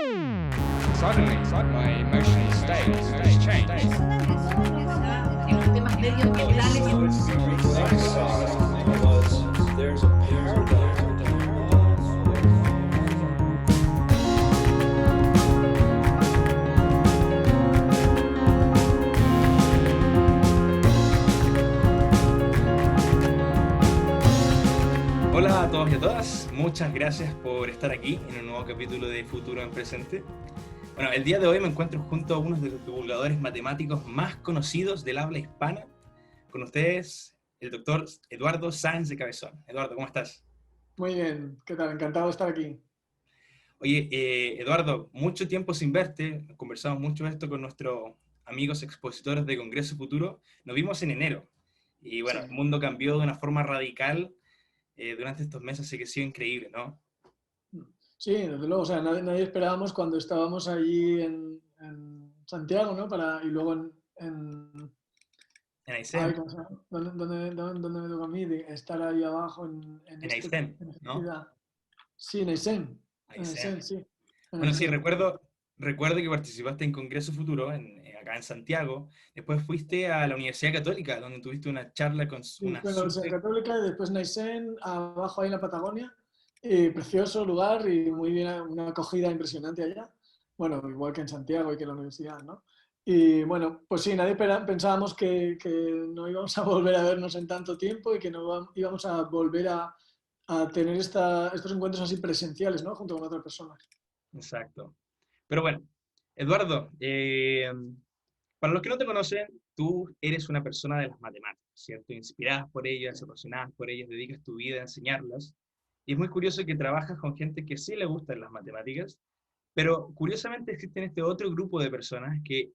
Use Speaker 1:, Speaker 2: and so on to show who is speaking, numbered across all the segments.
Speaker 1: Suddenly, my emotional state has changed.
Speaker 2: En los temas medioambientales.
Speaker 3: There's a paradigm.
Speaker 4: Hola a todos y a todas, muchas gracias por estar aquí en un nuevo capítulo de Futuro en Presente. Bueno, el día de hoy me encuentro junto a uno de los divulgadores matemáticos más conocidos del habla hispana. Con ustedes, el doctor Eduardo Sáenz de Cabezón. Eduardo, ¿cómo estás?
Speaker 5: Muy bien, ¿qué tal? Encantado de estar aquí.
Speaker 4: Oye, Eduardo, mucho tiempo sin verte, conversamos mucho esto con nuestros amigos expositores de Congreso Futuro. Nos vimos en enero y bueno,
Speaker 5: Sí.
Speaker 4: El mundo cambió de una forma radical durante estos meses, así que ha sido increíble, ¿no?
Speaker 5: Sí, desde luego, o sea, nadie esperábamos cuando estábamos allí en Santiago, ¿no? Y luego
Speaker 4: En
Speaker 5: ay,
Speaker 4: Aysén,
Speaker 5: ¿cómo se llama? ¿Dónde me toca a mí? De estar ahí abajo
Speaker 4: en Aysén,
Speaker 5: en esta
Speaker 4: ¿no?
Speaker 5: ciudad. Sí, en Aysén. En
Speaker 4: Aysén.
Speaker 5: Aysén, sí. En
Speaker 4: Bueno, sí,
Speaker 5: Aysén.
Speaker 4: recuerdo que participaste en Congreso Futuro, acá en Santiago. Después fuiste a la Universidad Católica, donde tuviste una charla con
Speaker 5: Sí,
Speaker 4: una
Speaker 5: fue en la Universidad
Speaker 4: súper...
Speaker 5: Católica y después en Aysén, abajo ahí en la Patagonia. Precioso lugar y muy bien, una acogida impresionante allá. Bueno, igual que en Santiago y que en la universidad, ¿no? Y bueno, pues sí, pensábamos que no íbamos a volver a vernos en tanto tiempo y que no íbamos a volver a tener estos encuentros así presenciales, ¿no? Junto con otras personas.
Speaker 4: Exacto. Pero bueno, Eduardo, para los que no te conocen, tú eres una persona de las matemáticas, ¿cierto? Inspiradas por ellas, apasionadas por ellas, dedicas tu vida a enseñarlas. Y es muy curioso que trabajas con gente que sí le gustan las matemáticas, pero curiosamente existe este otro grupo de personas que,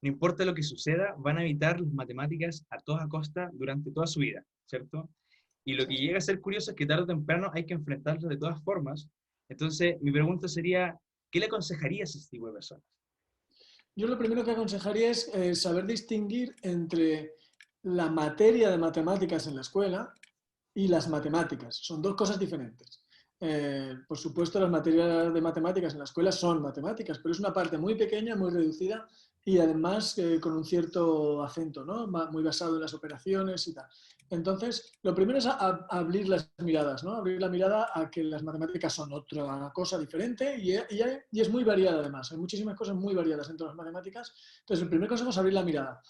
Speaker 4: no importa lo que suceda, van a evitar las matemáticas a toda costa durante toda su vida, ¿cierto? Y lo
Speaker 5: Sí.
Speaker 4: que llega a ser curioso es que tarde o temprano hay que enfrentarlos de todas formas. Entonces, mi pregunta sería, ¿qué le aconsejarías a ese tipo de personas?
Speaker 5: Yo lo primero que aconsejaría es saber distinguir entre la materia de matemáticas en la escuela y las matemáticas. Son dos cosas diferentes. Por supuesto, las materias de matemáticas en la escuela son matemáticas, pero es una parte muy pequeña, muy reducida y además con un cierto acento, ¿no? Muy basado en las operaciones y tal. Entonces, lo primero es abrir las miradas, ¿no? Abrir la mirada a que las matemáticas son otra cosa diferente y es muy variada además. Hay muchísimas cosas muy variadas dentro de las matemáticas. Entonces, el primer consejo es abrir la mirada,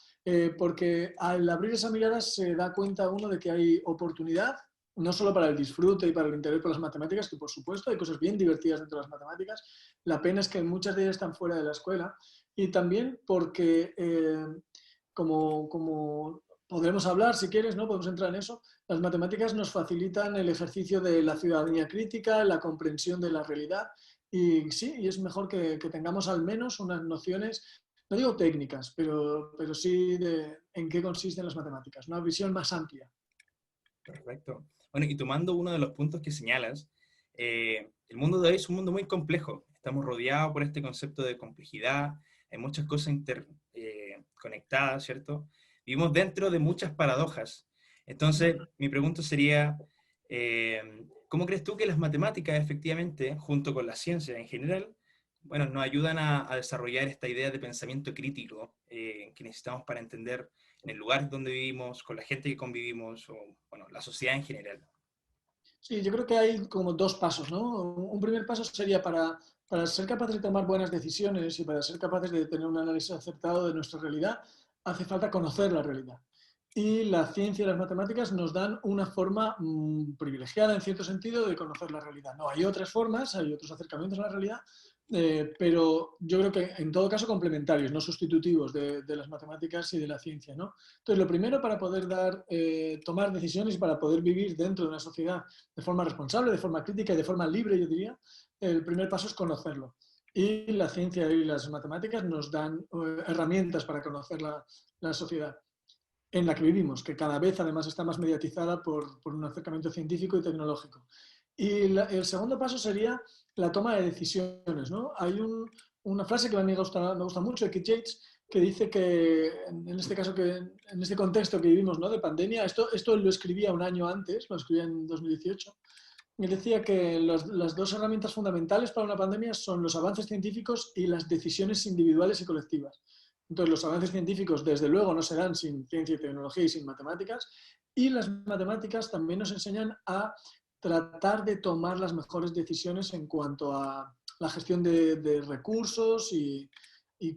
Speaker 5: porque al abrir esa mirada se da cuenta uno de que hay oportunidad no solo para el disfrute y para el interés por las matemáticas, que por supuesto hay cosas bien divertidas dentro de las matemáticas, la pena es que muchas de ellas están fuera de la escuela, y también porque, como podremos hablar si quieres, ¿no? Podemos entrar en eso, las matemáticas nos facilitan el ejercicio de la ciudadanía crítica, la comprensión de la realidad, y sí, y es mejor que tengamos al menos unas nociones, no digo técnicas, pero sí de en qué consisten las matemáticas, una visión más amplia.
Speaker 4: Perfecto. Bueno, y tomando uno de los puntos que señalas, el mundo de hoy es un mundo muy complejo. Estamos rodeados por este concepto de complejidad, hay muchas cosas interconectadas, ¿cierto? Vivimos dentro de muchas paradojas. Entonces, mi pregunta sería, ¿cómo crees tú que las matemáticas efectivamente, junto con la ciencia en general, bueno, nos ayudan a desarrollar esta idea de pensamiento crítico que necesitamos para entender en el lugar donde vivimos, con la gente que convivimos, o bueno, la sociedad en general?
Speaker 5: Sí, yo creo que hay como dos pasos, ¿no? Un primer paso sería para ser capaces de tomar buenas decisiones y para ser capaces de tener un análisis acertado de nuestra realidad, hace falta conocer la realidad. Y la ciencia y las matemáticas nos dan una forma privilegiada, en cierto sentido, de conocer la realidad. No, hay otras formas, hay otros acercamientos a la realidad, pero yo creo que en todo caso complementarios, no sustitutivos de las matemáticas y de la ciencia, ¿no? Entonces, lo primero para poder tomar decisiones y para poder vivir dentro de una sociedad de forma responsable, de forma crítica y de forma libre, yo diría, el primer paso es conocerlo. Y la ciencia y las matemáticas nos dan herramientas para conocer la sociedad en la que vivimos, que cada vez además está más mediatizada por un acercamiento científico y tecnológico. Y el segundo paso sería la toma de decisiones, ¿no? Hay una frase que a mí me gusta mucho de Keith Yates, que dice que en este caso, en este contexto que vivimos, ¿no? De pandemia, esto lo escribía un año antes, lo escribía en 2018, Y decía que las dos herramientas fundamentales para una pandemia son los avances científicos y las decisiones individuales y colectivas. Entonces, los avances científicos, desde luego, no se dan sin ciencia y tecnología y sin matemáticas, y las matemáticas también nos enseñan a tratar de tomar las mejores decisiones en cuanto a la gestión de recursos y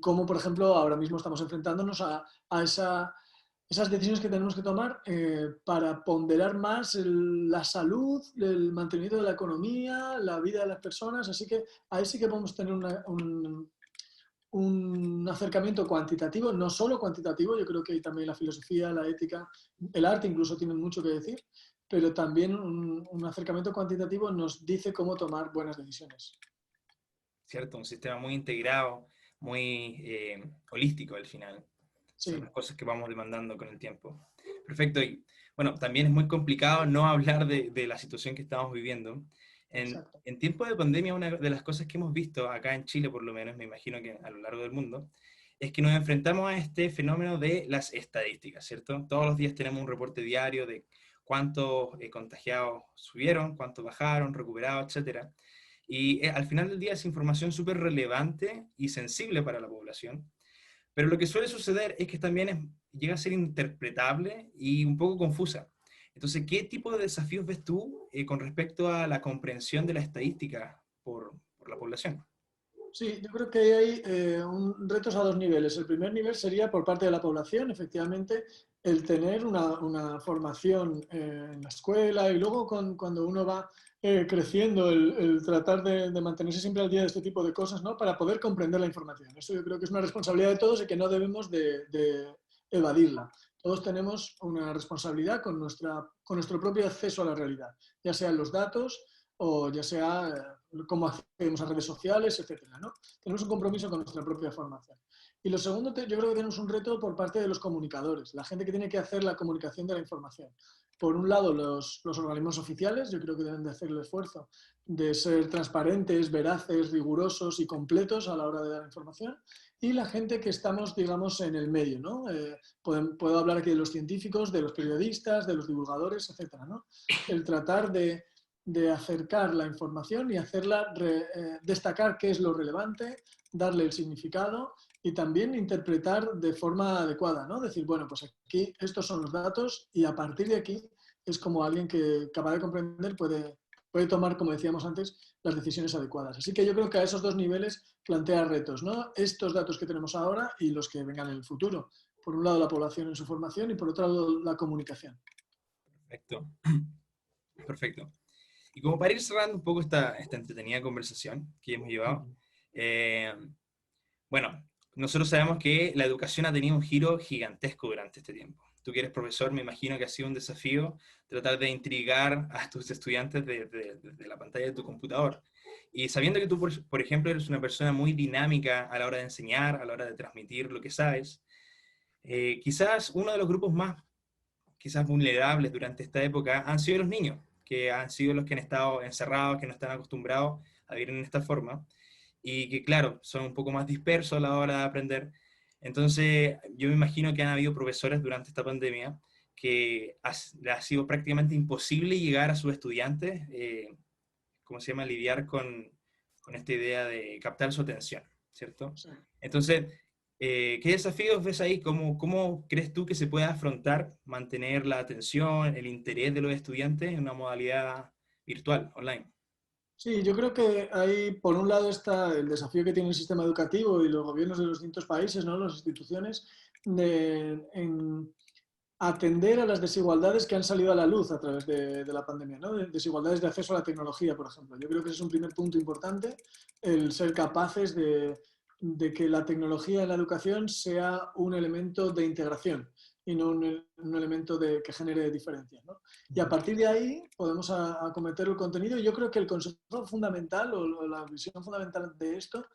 Speaker 5: cómo, por ejemplo, ahora mismo estamos enfrentándonos a esas decisiones que tenemos que tomar para ponderar más la salud, el mantenimiento de la economía, la vida de las personas. Así que ahí sí que podemos tener un acercamiento cuantitativo, no solo cuantitativo, yo creo que también la filosofía, la ética, el arte incluso tienen mucho que decir, pero también un acercamiento cuantitativo nos dice cómo tomar buenas decisiones.
Speaker 4: ¿Cierto? Un sistema muy integrado, muy holístico al final. Son
Speaker 5: Sí,
Speaker 4: las cosas que vamos demandando con el tiempo. Perfecto. Y bueno, también es muy complicado no hablar de la situación que estamos viviendo.
Speaker 5: exacto.
Speaker 4: En tiempo de pandemia, una de las cosas que hemos visto acá en Chile, por lo menos, me imagino que a lo largo del mundo, es que nos enfrentamos a este fenómeno de las estadísticas, ¿cierto? Todos los días tenemos un reporte diario de cuántos contagiados subieron, cuántos bajaron, recuperados, etcétera. Y al final del día es información súper relevante y sensible para la población. Pero lo que suele suceder es que también llega a ser interpretable y un poco confusa. Entonces, ¿qué tipo de desafíos ves tú con respecto a la comprensión de la estadística por la población?
Speaker 5: Sí, yo creo que hay retos a dos niveles. El primer nivel sería por parte de la población, efectivamente, el tener una formación en la escuela y luego cuando uno va creciendo, el tratar de mantenerse siempre al día de este tipo de cosas, ¿no? Para poder comprender la información. Eso yo creo que es una responsabilidad de todos y que no debemos de evadirla. Todos tenemos una responsabilidad con nuestro propio acceso a la realidad, ya sean los datos o ya sea cómo accedemos a redes sociales, etcétera, ¿no? Tenemos un compromiso con nuestra propia formación. Y lo segundo, yo creo que tenemos un reto por parte de los comunicadores, la gente que tiene que hacer la comunicación de la información. Por un lado, los organismos oficiales, yo creo que deben de hacer el esfuerzo de ser transparentes, veraces, rigurosos y completos a la hora de dar información. Y la gente que estamos, digamos, en el medio, ¿no? Puedo hablar aquí de los científicos, de los periodistas, de los divulgadores, etcétera, ¿no? El tratar de acercar la información y hacerla destacar qué es lo relevante, darle el significado y también interpretar de forma adecuada, ¿no? Decir, bueno, pues aquí estos son los datos y a partir de aquí es como alguien que capaz de comprender puede tomar, como decíamos antes, las decisiones adecuadas. Así que yo creo que a esos dos niveles plantea retos, ¿no? Estos datos que tenemos ahora y los que vengan en el futuro. Por un lado la población en su formación y por otro lado la comunicación.
Speaker 4: Perfecto. Perfecto. Y como para ir cerrando un poco esta entretenida conversación que hemos llevado, eh, bueno, nosotros sabemos que la educación ha tenido un giro gigantesco durante este tiempo. Tú que eres profesor, me imagino que ha sido un desafío tratar de intrigar a tus estudiantes de la pantalla de tu computador. Y sabiendo que tú, por ejemplo, eres una persona muy dinámica a la hora de enseñar, a la hora de transmitir lo que sabes, quizás uno de los grupos más quizás vulnerables durante esta época han sido los niños, que han sido los que han estado encerrados, que no están acostumbrados a vivir en esta forma, y que claro, son un poco más dispersos a la hora de aprender. Entonces, yo me imagino que han habido profesores durante esta pandemia que le ha sido prácticamente imposible llegar a sus estudiantes, ¿cómo se llama?, lidiar con esta idea de captar su atención, ¿cierto?
Speaker 5: Sí.
Speaker 4: Entonces, ¿qué desafíos ves ahí? ¿Cómo crees tú que se puede afrontar, mantener la atención, el interés de los estudiantes en una modalidad virtual, online?
Speaker 5: Sí, yo creo que ahí, por un lado, está el desafío que tiene el sistema educativo y los gobiernos de los distintos países, ¿no? Las instituciones, en atender a las desigualdades que han salido a la luz a través de la pandemia, ¿no? Desigualdades de acceso a la tecnología, por ejemplo. Yo creo que ese es un primer punto importante, el ser capaces de que la tecnología en la educación sea un elemento de integración y no un elemento que genere diferencias, ¿no? Y a partir de ahí podemos acometer el contenido. Y yo creo que el concepto fundamental o la visión fundamental de esto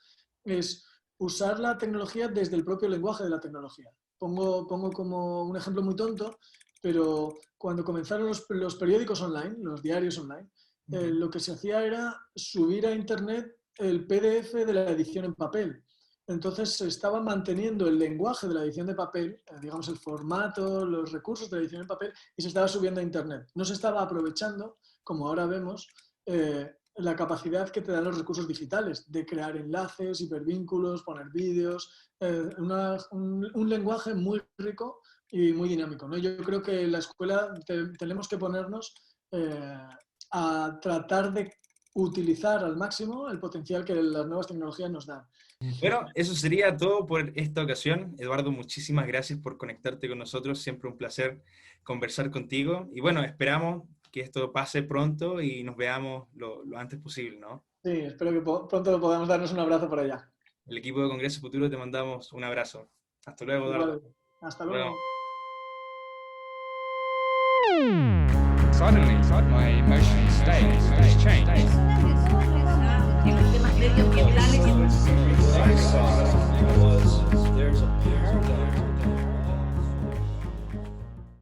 Speaker 5: es usar la tecnología desde el propio lenguaje de la tecnología. Pongo como un ejemplo muy tonto, pero cuando comenzaron los periódicos online, los diarios online, lo que se hacía era subir a internet el PDF de la edición en papel. Entonces se estaba manteniendo el lenguaje de la edición de papel, digamos el formato, los recursos de la edición en papel, y se estaba subiendo a internet. No se estaba aprovechando, como ahora vemos, la capacidad que te dan los recursos digitales de crear enlaces, hipervínculos, poner vídeos, un lenguaje muy rico y muy dinámico, ¿no? Yo creo que en la escuela tenemos que ponernos a tratar de utilizar al máximo el potencial que las nuevas tecnologías nos dan.
Speaker 4: Bueno, eso sería todo por esta ocasión. Eduardo, muchísimas gracias por conectarte con nosotros. Siempre un placer conversar contigo. Y bueno, esperamos que esto pase pronto y nos veamos lo antes posible, ¿no?
Speaker 5: Sí, espero que pronto podamos darnos un abrazo por allá.
Speaker 4: El equipo de Congreso Futuro te mandamos un abrazo. Hasta luego, Eduardo.
Speaker 5: Vale, hasta luego.
Speaker 1: Suddenly, my emotional state has changed.
Speaker 2: El tema medioambientales.
Speaker 3: What I saw was there's a paradigm